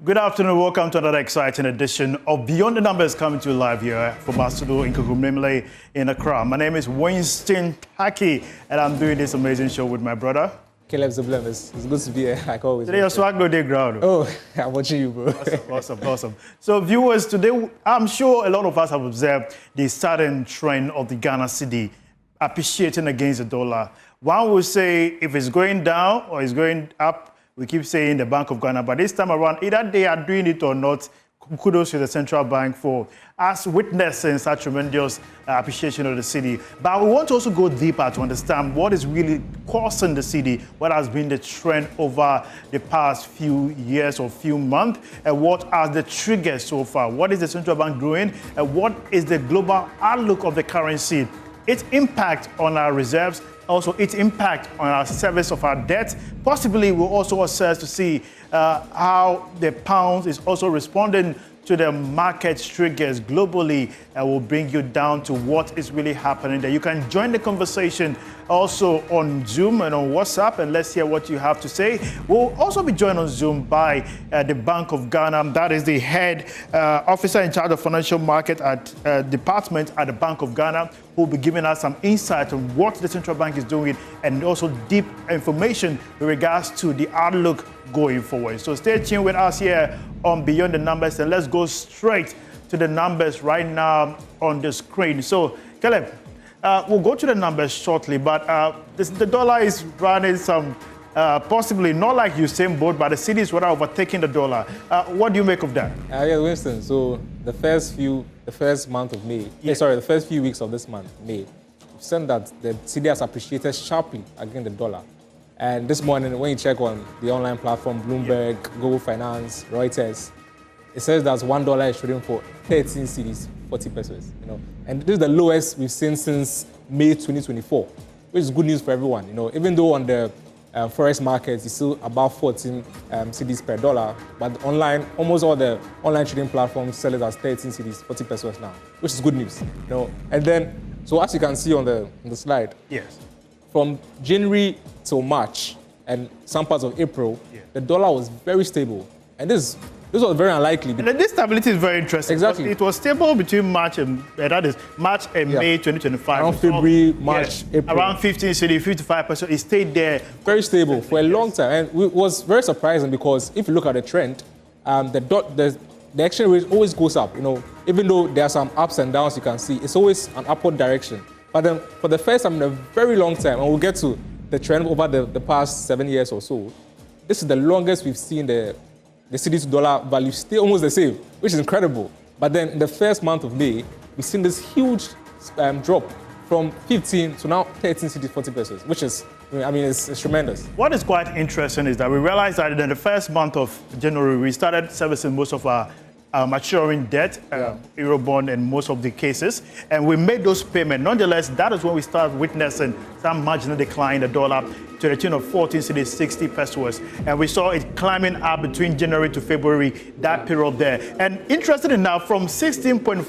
Good afternoon. Welcome to another exciting edition of Beyond the Numbers, coming to you live here from our studio in Kukumnemle in Accra. My name is Winston Taki, and I'm doing this amazing show with my brother. Caleb Zablem, it's good to be here, like always. Today, your swag no day ground. Oh, I'm watching you, bro. Awesome. So, viewers, today, I'm sure a lot of us have observed the sudden trend of the Ghana Cedi appreciating against the dollar. One will say if it's going down or it's going up, we keep saying the Bank of Ghana, but this time around, either they are doing it or not, kudos to the central bank for us witnessing such tremendous appreciation of the cedi. But we want to also go deeper to understand what is really causing the cedi, what has been the trend over the past few years or few months, and what are the triggers so far. What is the central bank doing, and what is the global outlook of the currency, its impact on our reserves, also its impact on our service of our debt. Possibly we'll also assess to see how the pound is also responding to the market triggers globally, and will bring you down to what is really happening there. You can join the conversation also on Zoom and on WhatsApp, and let's hear what you have to say. We'll also be joined on Zoom by the Bank of Ghana. That is the head officer in charge of financial market department at the Bank of Ghana, who will be giving us some insight on what the central bank is doing, and also deep information with regards to the outlook going forward. So stay tuned with us here on Beyond the Numbers, and let's go straight to the numbers right now on the screen. So, Caleb, we'll go to the numbers shortly, but the dollar is running some, possibly not like Usain Bolt, but the cedi is rather overtaking the dollar. What do you make of that? Yeah, Winston. So the first few weeks of this month, May, we've seen that the cedi has appreciated sharply against the dollar. And this morning, when you check on the online platform, Bloomberg, Global Finance, Reuters, it says that $1 is trading for 13 cedis, 40 pesos. And this is the lowest we've seen since May 2024, which is good news for everyone. Even though on the forex markets it's still about 14 cedis per dollar, but online, almost all the online trading platforms sell it as 13 cedis, 40 pesos now, which is good news. And then, so as you can see on the slide, yes, from January till March and some parts of April, the dollar was very stable. And this was very unlikely. And this stability is very interesting. Exactly. It was stable between March and May 2025. Around February, March, April. Around 15 cedi, 55%. It stayed there. Very stable for a long time. And it was very surprising because if you look at the trend, the exchange rate always goes up. Even though there are some ups and downs, you can see it's always an upward direction. But then for the first time in a very long time, and we'll get to the trend over the past 7 years or so, this is the longest we've seen the cedi to dollar value stay almost the same, which is incredible. But then in the first month of May, we've seen this huge drop from 15 to now 13 cedis, 40 pesos, which is, it's tremendous. What is quite interesting is that we realized that in the first month of January, we started servicing most of our maturing debt, Eurobond in most of the cases, and we made those payments. Nonetheless, that is when we started witnessing some marginal decline in the dollar to the tune of 14 cedis, 60 pesos, and we saw it climbing up between January to February, that period there. And interesting enough, from 16 Ghana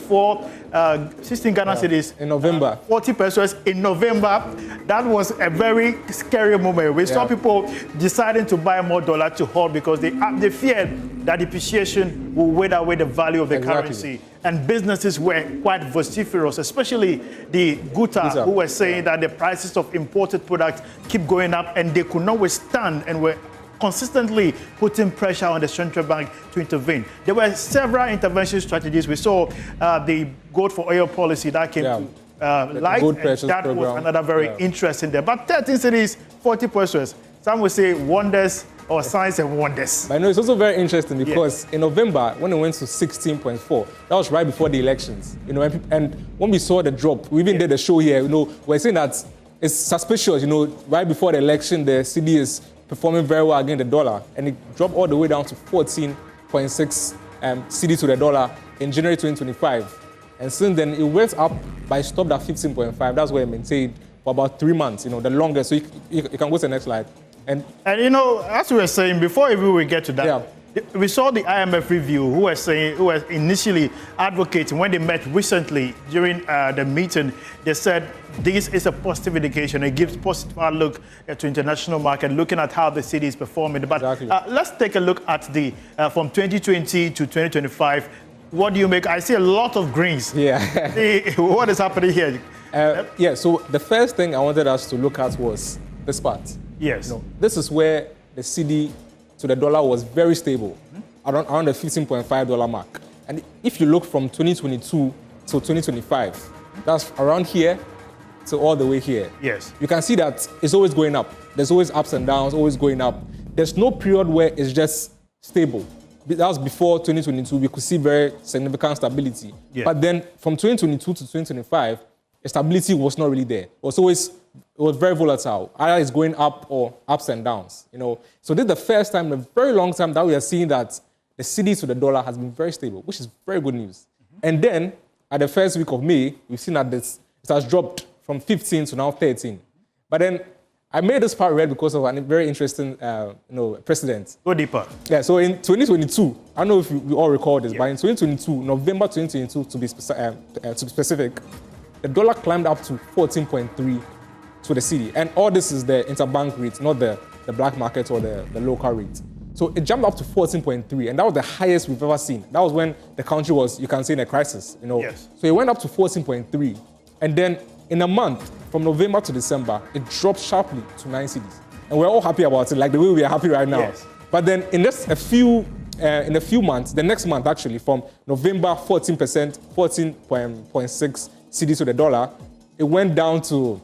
cedis in November, 40 pesos in November, that was a very scary moment. We saw people deciding to buy more dollar to hold because they feared that depreciation will weigh away the value of the currency. And businesses were quite vociferous, especially the Guta, who were saying that the prices of imported products keep going up and they could not withstand, and were consistently putting pressure on the central bank to intervene. There were several intervention strategies. We saw the gold for oil policy that came to light, and that was another very interesting there. But 13 cedis, 40 pesos, some would say wonders or signs and wonders. But I know it's also very interesting because in November, when it went to 16.4, that was right before the elections. And when we saw the drop, we even did a show here. We're saying that it's suspicious. Right before the election, the cedi is performing very well against the dollar, and it dropped all the way down to 14.6 cedi to the dollar in January 2025. And since then, it went up, but it stopped at 15.5. That's where it maintained for about 3 months. The longest. So you can go to the next slide. And as we were saying before, even we get to that, We saw the IMF review who were initially advocating when they met recently during the meeting. They said this is a positive indication. It gives positive outlook to international market, looking at how the cedi is performing. But exactly. Let's take a look at the from 2020 to 2025. What do you make? I see a lot of greens. Yeah. What is happening here? Yeah. So the first thing I wanted us to look at was this part. Yes. You know, this is where the cedi to the dollar was very stable, around the $15.5 mark. And if you look from 2022 to 2025, that's around here to all the way here. Yes. You can see that it's always going up. There's always ups and downs, always going up. There's no period where it's just stable. That was before 2022. We could see very significant stability. Yeah. But then from 2022 to 2025, the stability was not really there. It was very volatile. Either it's going up or ups and downs. You know, so this is the first time in a very long time that we are seeing that the cedi to the dollar has been very stable, which is very good news. And then at the first week of May, we've seen that it has dropped from 15 to now 13. But then I made this part red because of a very interesting precedent. Go deeper. Yeah, so in 2022, I don't know if you all recall this, but in 2022, November 2022 to be specific, the dollar climbed up to 14.3 to the cedi. And all this is the interbank rate, not the black market or the local rate. So it jumped up to 14.3, and that was the highest we've ever seen. That was when the country was, you can say, in a crisis. You know. Yes. So it went up to 14.3, and then in a month, from November to December, it dropped sharply to 9 cedis. And we're all happy about it, like the way we are happy right now. Yes. But then in just a few months, the next month actually, from November 14%, 14.6 cedis to the dollar, it went down to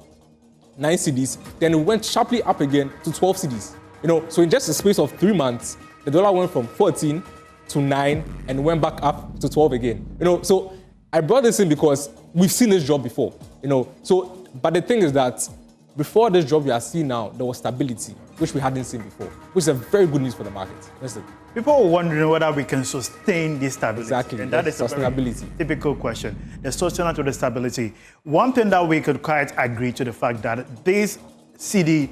9 cedis, then it went sharply up again to 12 cedis. You know, so in just a space of 3 months, the dollar went from 14 to 9 and went back up to 12 again. You know, so I brought this in because we've seen this drop before. You know, so but the thing is that before this drop we are seeing now, there was stability, which we hadn't seen before, which is a very good news for the market. Listen. People are wondering whether we can sustain this stability. Exactly. And that is a very typical question. The sustenance of the stability. One thing that we could quite agree to the fact that this cedi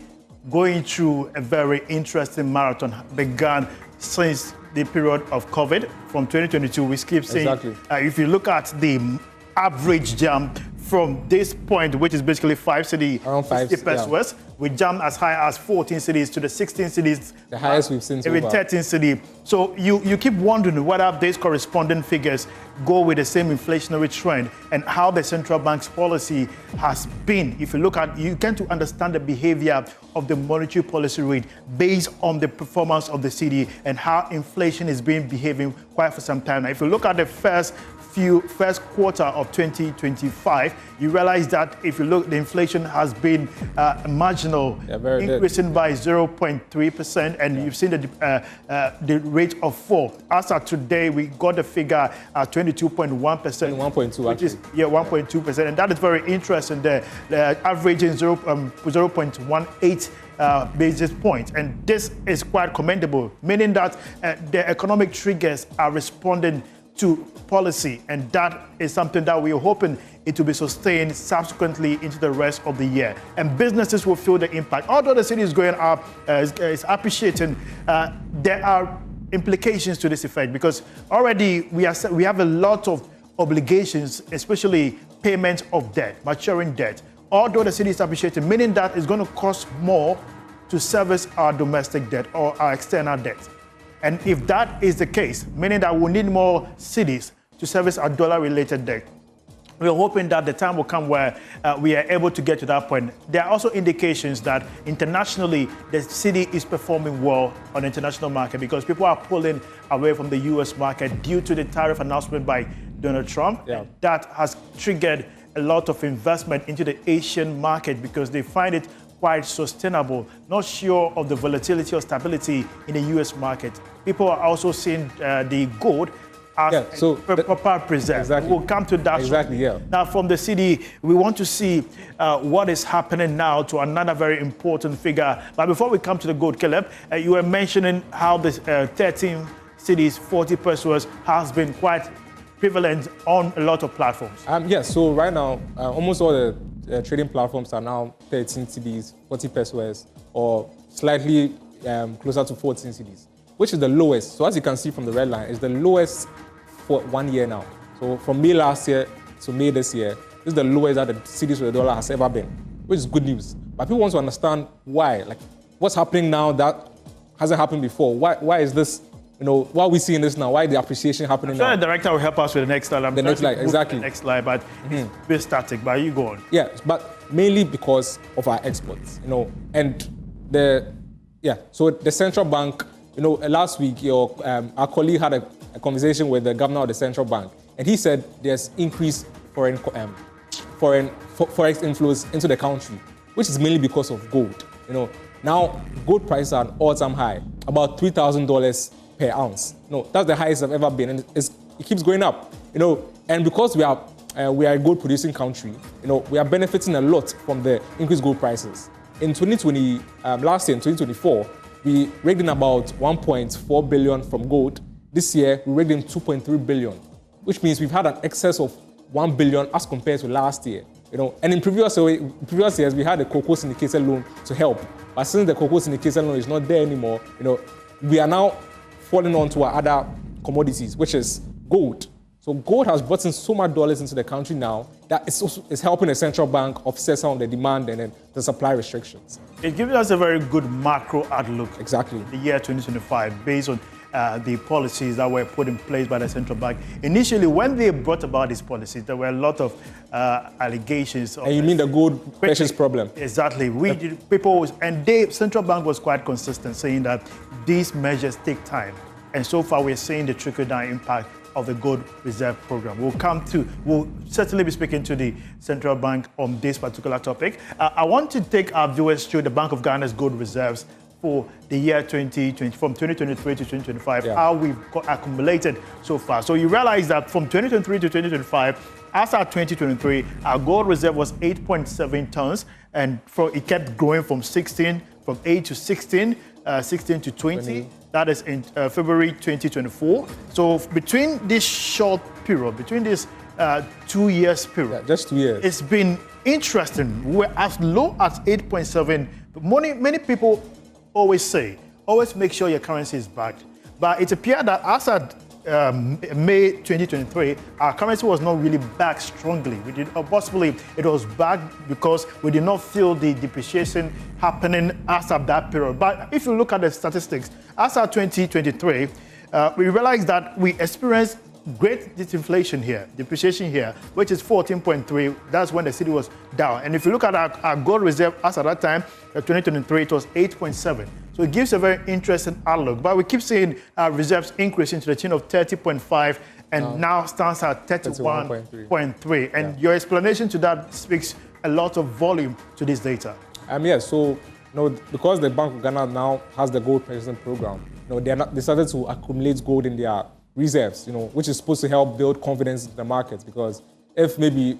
going through a very interesting marathon began since the period of COVID from 2022. We keep saying, if you look at the average jump from this point, which is basically 5 cedi, around 5 pesos, we jumped as high as 14 cedis to the 16 cedis. The highest we've seen so far. 13 cedi. So you keep wondering whether these corresponding figures go with the same inflationary trend and how the central bank's policy has been. If you look at, you tend to understand the behavior of the monetary policy rate based on the performance of the cedi and how inflation is behaving quite for some time. Now, if you look at the first quarter of 2025, you realize that if you look, the inflation has been marginal, increasing by 0.3%, and you've seen the rate of fall. As of today, we got the figure at 22.1%. 1.2 which is 1.2%, and that is very interesting. The averaging 0.18 basis points, and this is quite commendable, meaning that the economic triggers are responding to policy, and that is something that we're hoping it will be sustained subsequently into the rest of the year. And businesses will feel the impact. Although the cedi is going up, is appreciating, there are implications to this effect because already we have a lot of obligations, especially payments of debt, maturing debt. Although the cedi is appreciating, meaning that it's going to cost more to service our domestic debt or our external debt. And if that is the case, meaning that we'll need more cedis to service our dollar-related debt, we're hoping that the time will come where we are able to get to that point. There are also indications that internationally, the cedi is performing well on the international market because people are pulling away from the U.S. market due to the tariff announcement by Donald Trump. Yeah. That has triggered a lot of investment into the Asian market because they find it quite sustainable, not sure of the volatility or stability in the U.S. market. People are also seeing the gold as proper preserve. Exactly. We'll come to that. Exactly, yeah. Now, from the cedi, we want to see what is happening now to another very important figure. But before we come to the gold, Caleb, you were mentioning how the 13 cedis, 40 pesos has been quite prevalent on a lot of platforms. Yes, so right now, almost all the trading platforms are now 13 cedis, 40 pesos, or slightly closer to 14 cedis. which is the lowest. So as you can see from the red line, it's the lowest for 1 year now. So from May last year to May this year, this is the lowest that the cedis to the dollar has ever been, which is good news. But people want to understand why, like what's happening now that hasn't happened before. Why is this, why are we seeing this now? Why is the appreciation happening now? The director will help us with the next slide. The next slide, exactly. The next slide, but it's a bit static, but you go on. Yeah, but mainly because of our exports, and so the central bank, last week, our colleague had a conversation with the governor of the central bank, and he said there's increased foreign forex inflows into the country, which is mainly because of gold. Now gold prices are an all-time high, about $3,000 per ounce. That's the highest I've ever been, and it keeps going up. And because we are a gold-producing country, we are benefiting a lot from the increased gold prices. In 2020, last year in 2024, we raked in about 1.4 billion from gold. This year, we raked in 2.3 billion, which means we've had an excess of 1 billion as compared to last year. And in previous years, we had a cocoa syndicated loan to help. But since the cocoa syndicated loan is not there anymore, we are now falling on to our other commodities, which is gold. So gold has brought in so much dollars into the country now that it's helping the central bank offset some of the demand and then the supply restrictions. It gives us a very good macro outlook. Exactly. The year 2025, based on the policies that were put in place by the central bank. Initially, when they brought about these policies, there were a lot of allegations. And you mean the gold purchase problem? Exactly. The central bank was quite consistent, saying that these measures take time. And so far, we're seeing the trickle-down impact of the gold reserve program. We'll certainly be speaking to the central bank on this particular topic. I want to take our viewers through the Bank of Ghana's gold reserves for the year 2020, from 2023 to 2025, how we've accumulated so far. So you realize that from 2023 to 2025, as at 2023, our gold reserve was 8.7 tons, and it kept growing from 8 to 16, 16 to 20. That is in February 2024. So between this short period, between this 2 years period, just 2 years, it's been interesting. We're as low as 8.7. Many people always make sure your currency is backed. But it appeared that as at May 2023, our currency was not really backed strongly. Possibly it was backed because we did not feel the depreciation happening as of that period. But if you look at the statistics, as of 2023, we realized that we experienced great disinflation here, depreciation here, which is 14.3. That's when the cedi was down. And if you look at our gold reserve as at that time, 2023, it was 8.7. So it gives a very interesting outlook. But we keep seeing our reserves increasing to the tune of 30.5 and now stands at 31.3. And your explanation to that speaks a lot of volume to this data. So because the Bank of Ghana now has the gold purchasing program, they started to accumulate gold in their reserves, which is supposed to help build confidence in the markets. Because if maybe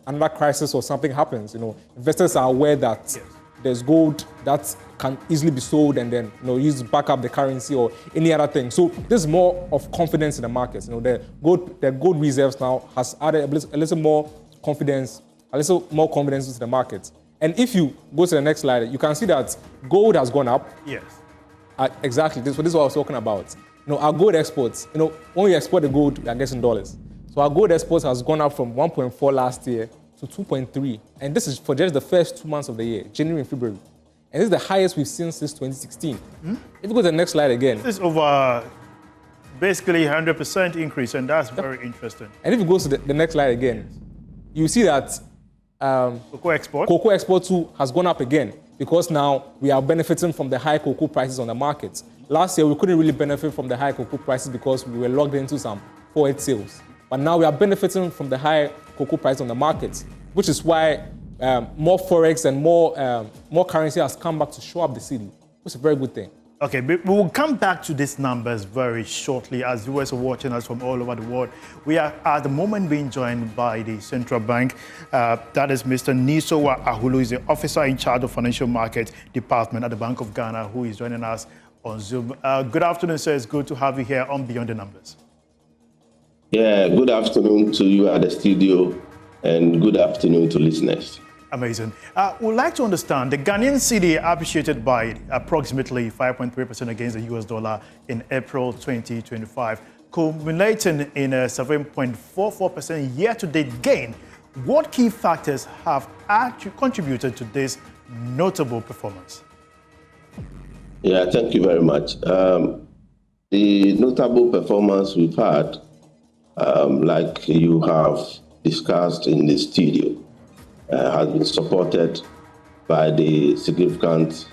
another crisis or something happens, investors are aware that there's gold that can easily be sold and then used to back up the currency or any other thing. So there's more of confidence in the markets. The gold reserves now has added a little more confidence into the market. And if you go to the next slide, you can see that gold has gone up. Yes. Exactly. This is what I was talking about. Our gold exports, when we export the gold, we are getting dollars. So our gold exports has gone up from 1.4 last year to 2.3. And this is for just the first 2 months of the year, January and February. And this is the highest we've seen since 2016. If you go to the next slide again. This is over basically 100% increase, and that's very interesting. And if you go to the next slide again, you see that cocoa export too has gone up again, because now we are benefiting from the high cocoa prices on the market. Last year, we couldn't really benefit from the high cocoa prices because we were logged into some forward sales. But now we are benefiting from the high cocoa price on the market, which is why more forex and more currency has come back to show up the cedi, which is a very good thing. Okay, we will come back to these numbers very shortly as viewers are watching us from all over the world. We are at the moment being joined by the central bank. That is Mr. Nisowa Ahulu, is the officer in charge of financial market department at the Bank of Ghana, who is joining us on Zoom. Good afternoon, sir. It's good to have you here on Beyond the Numbers. Yeah, good afternoon to you at the studio, and good afternoon to listeners. Amazing. We'd like to understand the Ghanaian cedi appreciated by approximately 5.3% against the US dollar in April 2025, culminating in a 7.44% year-to-date gain. What key factors have actually contributed to this notable performance? Yeah, thank you very much. The notable performance we've had, like you have discussed in the studio, has been supported by the significant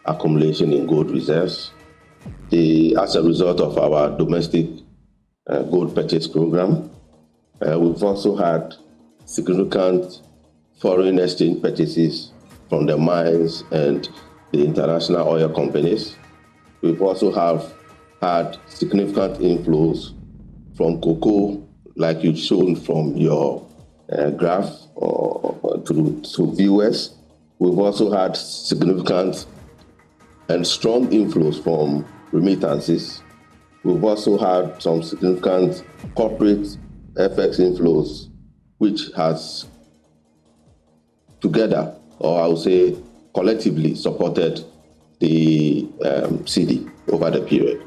accumulation in gold reserves. As a result of our domestic gold purchase program, we've also had significant foreign exchange purchases from the mines and the international oil companies. We've also had significant inflows from cocoa, like you've shown from your graph to viewers. We've also had significant and strong inflows from remittances. We've also had some significant corporate FX inflows, which has together, or I would say collectively, supported the cedi over the period.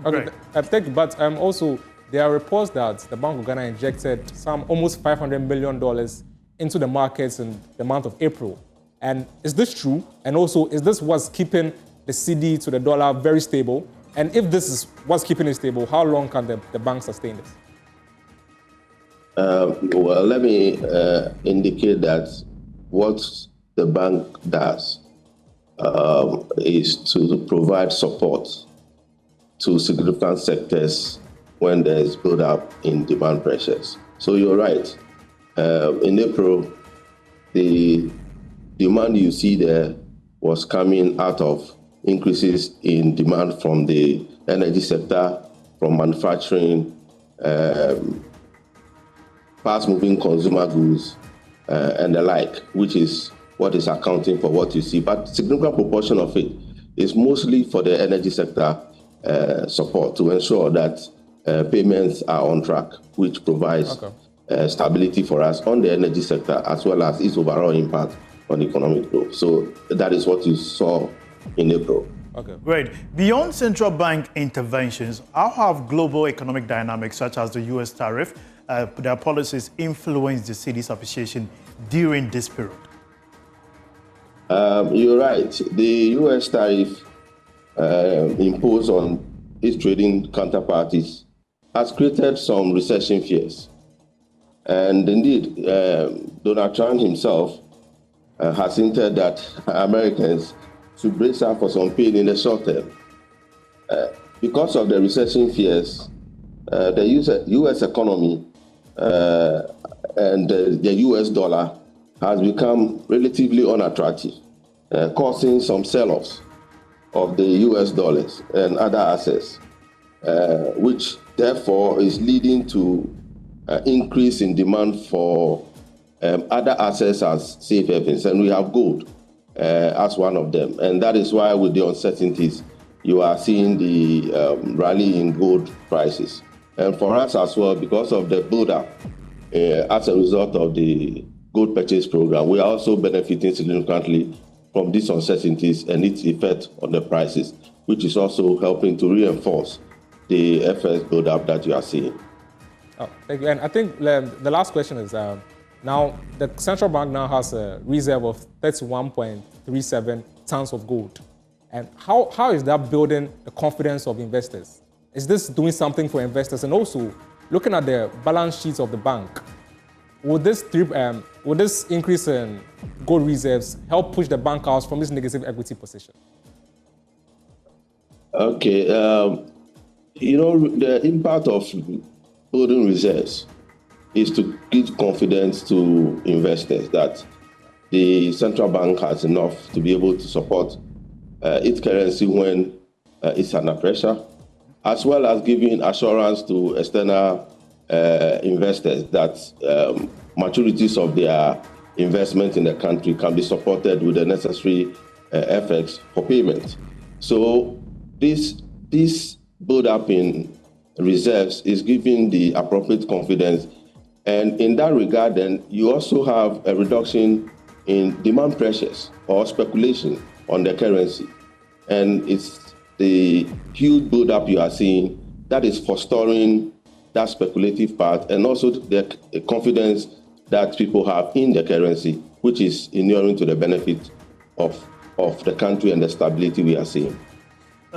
Okay, thank you. But also, there are reports that the Bank of Ghana injected almost $500 million into the markets in the month of April. And is this true? And also, is this what's keeping the cedi to the dollar very stable? And if this is what's keeping it stable, how long can the bank sustain this? Well, let me indicate that what the bank does is to provide support to significant sectors when there is build-up in demand pressures. So you're right. In April, the demand you see there was coming out of increases in demand from the energy sector, from manufacturing, fast-moving consumer goods, and the like, which is what is accounting for what you see. But a significant proportion of it is mostly for the energy sector support to ensure that payments are on track, which provides stability for us on the energy sector, as well as its overall impact on economic growth. So that is what you saw in April. Okay. Great. Beyond central bank interventions, how have global economic dynamics, such as the U.S. tariff, their policies influenced the cedi's appreciation during this period? You're right. The U.S. tariff imposed on its trading counterparties has created some recession fears. And indeed, Donald Trump himself has hinted that Americans should brace up for some pain in the short term. Because of the recession fears, the U.S. economy and the U.S. dollar has become relatively unattractive, causing some sell-offs of the U.S. dollars and other assets, which therefore is leading to increase in demand for other assets as safe havens. And we have gold as one of them. And that is why, with the uncertainties, you are seeing the rally in gold prices. And for us as well, because of the build-up as a result of the gold purchase program, we are also benefiting significantly from these uncertainties and its effect on the prices, which is also helping to reinforce the FX build-up that you are seeing. Oh, thank you. And I think the last question is, now the central bank now has a reserve of 31.37 tons of gold. And how is that building the confidence of investors? Is this doing something for investors? And also, looking at the balance sheets of the bank, would this increase in gold reserves help push the bank out from this negative equity position? Okay. The impact of building reserves is to give confidence to investors that the central bank has enough to be able to support its currency when it's under pressure, as well as giving assurance to external investors that maturities of their investment in the country can be supported with the necessary FX for payment. So this build-up in reserves is giving the appropriate confidence And in that regard, then, you also have a reduction in demand pressures or speculation on the currency. And it's the huge build-up you are seeing that is fostering that speculative part, and also the confidence that people have in the currency, which is inuring to the benefit of the country and the stability we are seeing.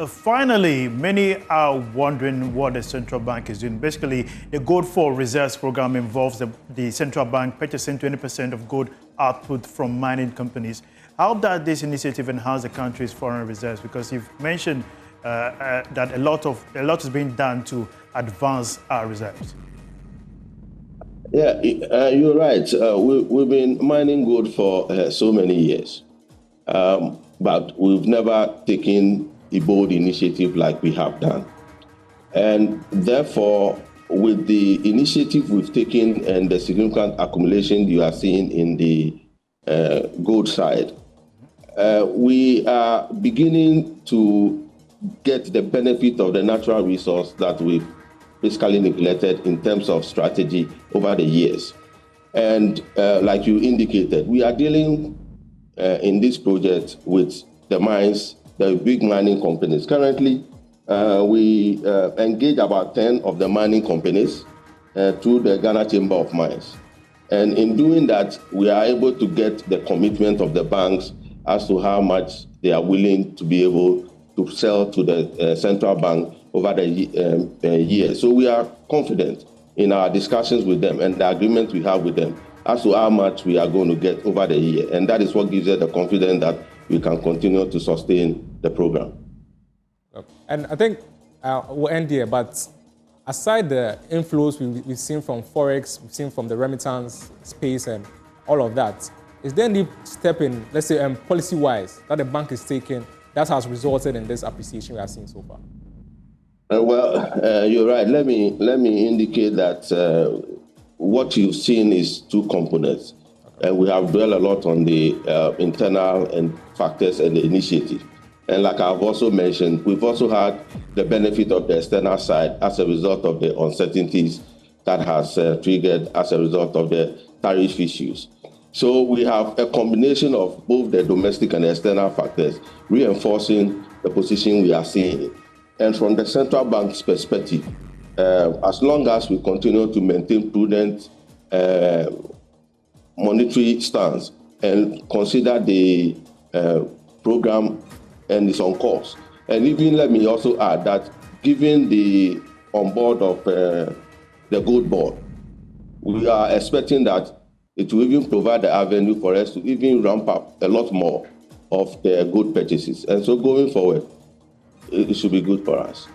Finally, many are wondering what the central bank is doing. Basically, the Gold for Reserves program involves the central bank purchasing 20% of gold output from mining companies. How does this initiative enhance the country's foreign reserves? Because you've mentioned that a lot is being done to advance our reserves. Yeah, you're right. We've been mining gold for so many years, but we've never taken a bold initiative like we have done. And therefore, with the initiative we've taken and the significant accumulation you are seeing in the gold side, we are beginning to get the benefit of the natural resource that we've basically neglected in terms of strategy over the years. And like you indicated, we are dealing in this project with the mines, the big mining companies. Currently, we engage about 10 of the mining companies through the Ghana Chamber of Mines. And in doing that, we are able to get the commitment of the banks as to how much they are willing to be able to sell to the central bank over the year. So we are confident in our discussions with them and the agreement we have with them as to how much we are going to get over the year. And that is what gives us the confidence that we can continue to sustain the program. And I think we'll end here, but aside the inflows we've seen from Forex, we've seen from the remittance space and all of that, is there any step in, let's say, policy-wise, that the bank is taking that has resulted in this appreciation we are seeing so far? You're right. Let me indicate that what you've seen is two components. Okay. And we have dwelled a lot on the internal and factors and the initiative. And like I've also mentioned, we've also had the benefit of the external side as a result of the uncertainties that has triggered as a result of the tariff issues. So we have a combination of both the domestic and the external factors reinforcing the position we are seeing. And from the central bank's perspective, as long as we continue to maintain prudent monetary stance and consider the program and it's on course. And even let me also add that given the onboard of the gold board, we are expecting that it will even provide the avenue for us to even ramp up a lot more of the gold purchases. And so going forward, it should be good for us.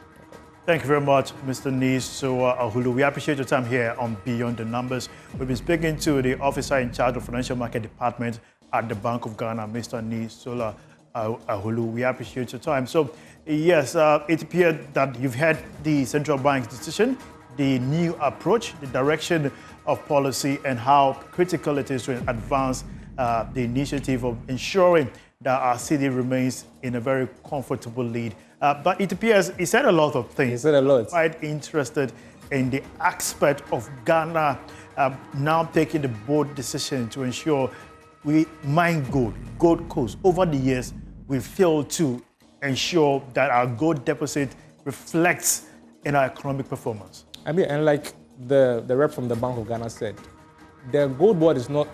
Thank you very much, Mr. Nisola Ahulu. We appreciate your time here on Beyond the Numbers. We've been speaking to the officer in charge of Financial Market Department at the Bank of Ghana, Mr. Nisola Ahulu. We appreciate your time. So, yes, it appears that you've had the central bank's decision, the new approach, the direction of policy, and how critical it is to advance the initiative of ensuring that our city remains in a very comfortable lead. But it appears he said a lot of things. He said a lot. Quite interested in the aspect of Ghana now taking the bold decision to ensure we mine gold coast. Over the years, we failed to ensure that our gold deposit reflects in our economic performance. I mean, and like the rep from the Bank of Ghana said, the gold board is not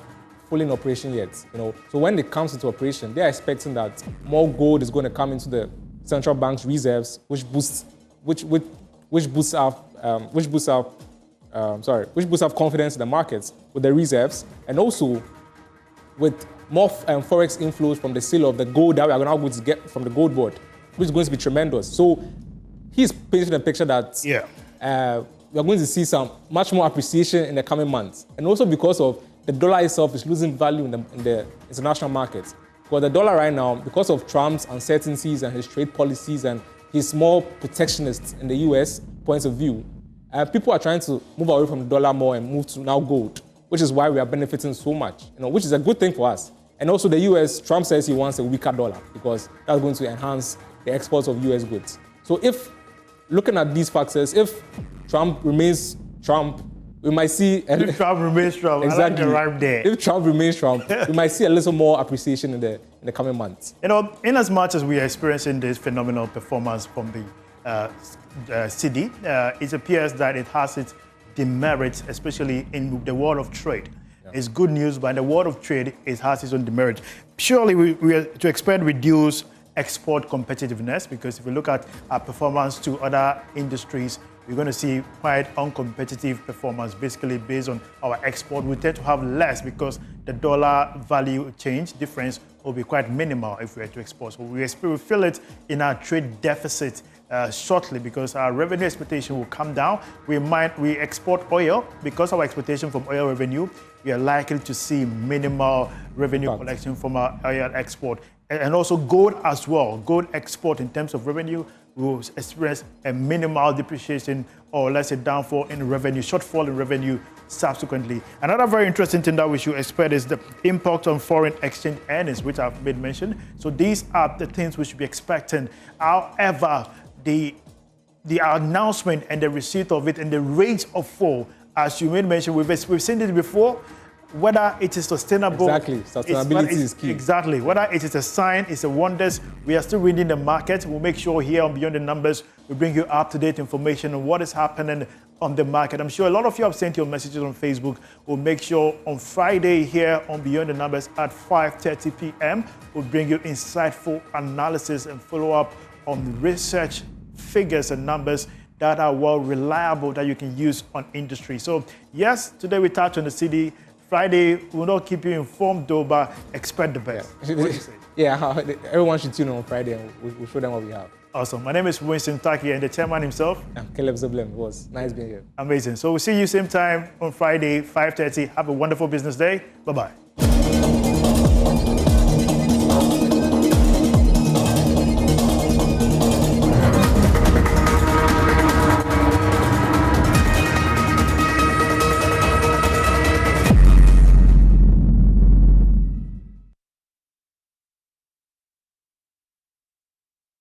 fully in operation yet. So when it comes into operation, they are expecting that more gold is going to come into the central bank's reserves, which boosts our confidence in the markets with the reserves, and also with more forex inflows from the sale of the gold that we are now going to get from the gold board, which is going to be tremendous. So he's painting a picture that we are going to see some much more appreciation in the coming months, and also because of the dollar itself is losing value in the international markets. Because the dollar right now, because of Trump's uncertainties and his trade policies and his more protectionist in the US points of view, people are trying to move away from the dollar more and move to now gold, which is why we are benefiting so much, which is a good thing for us. And also the US, Trump says he wants a weaker dollar because that's going to enhance the exports of US goods. So if, looking at these factors, if Trump remains Trump we might see... If Trump remains Trump, exactly. I like the rhyme there. If Trump remains Trump, we might see a little more appreciation in the coming months. You know, in as much as we are experiencing this phenomenal performance from the Cedi, it appears that it has its demerits, especially in the world of trade. Yeah. It's good news, but in the world of trade, it has its own demerit. Surely we are to expect reduced export competitiveness, because if we look at our performance to other industries, we're going to see quite uncompetitive performance, basically based on our export. We tend to have less because the dollar value change difference will be quite minimal if we were to export. So we feel it in our trade deficit shortly, because our revenue expectation will come down. We export oil, because our expectation from oil revenue, we are likely to see minimal revenue collection from our oil export. And also gold as well. Gold export in terms of revenue will experience a minimal depreciation, or let's say downfall in revenue, shortfall in revenue subsequently. Another very interesting thing that we should expect is the impact on foreign exchange earnings, which I've made mention. So these are the things we should be expecting. However, the announcement and the receipt of it and the rate of fall, as you made mention, we've seen it before. Whether it is sustainable. Exactly. Sustainability is key. Exactly. Whether it is a sign, it's a wonders. We are still reading the market. We'll make sure here on Beyond the Numbers, we bring you up-to-date information on what is happening on the market. I'm sure a lot of you have sent your messages on Facebook. We'll make sure on Friday here on Beyond the Numbers at 5:30 p.m., we'll bring you insightful analysis and follow-up on research figures and numbers that are well reliable that you can use on industry. So yes, today we touched on the Cedi. Friday will not keep you informed though, but expect the best. Yeah, what do you say? Yeah, everyone should tune in on Friday and we'll show them what we have. Awesome. My name is Winston Taki and the chairman himself. I'm Caleb Zeblem. It was nice being here. Amazing. So we'll see you same time on Friday, 5:30. Have a wonderful business day. Bye-bye.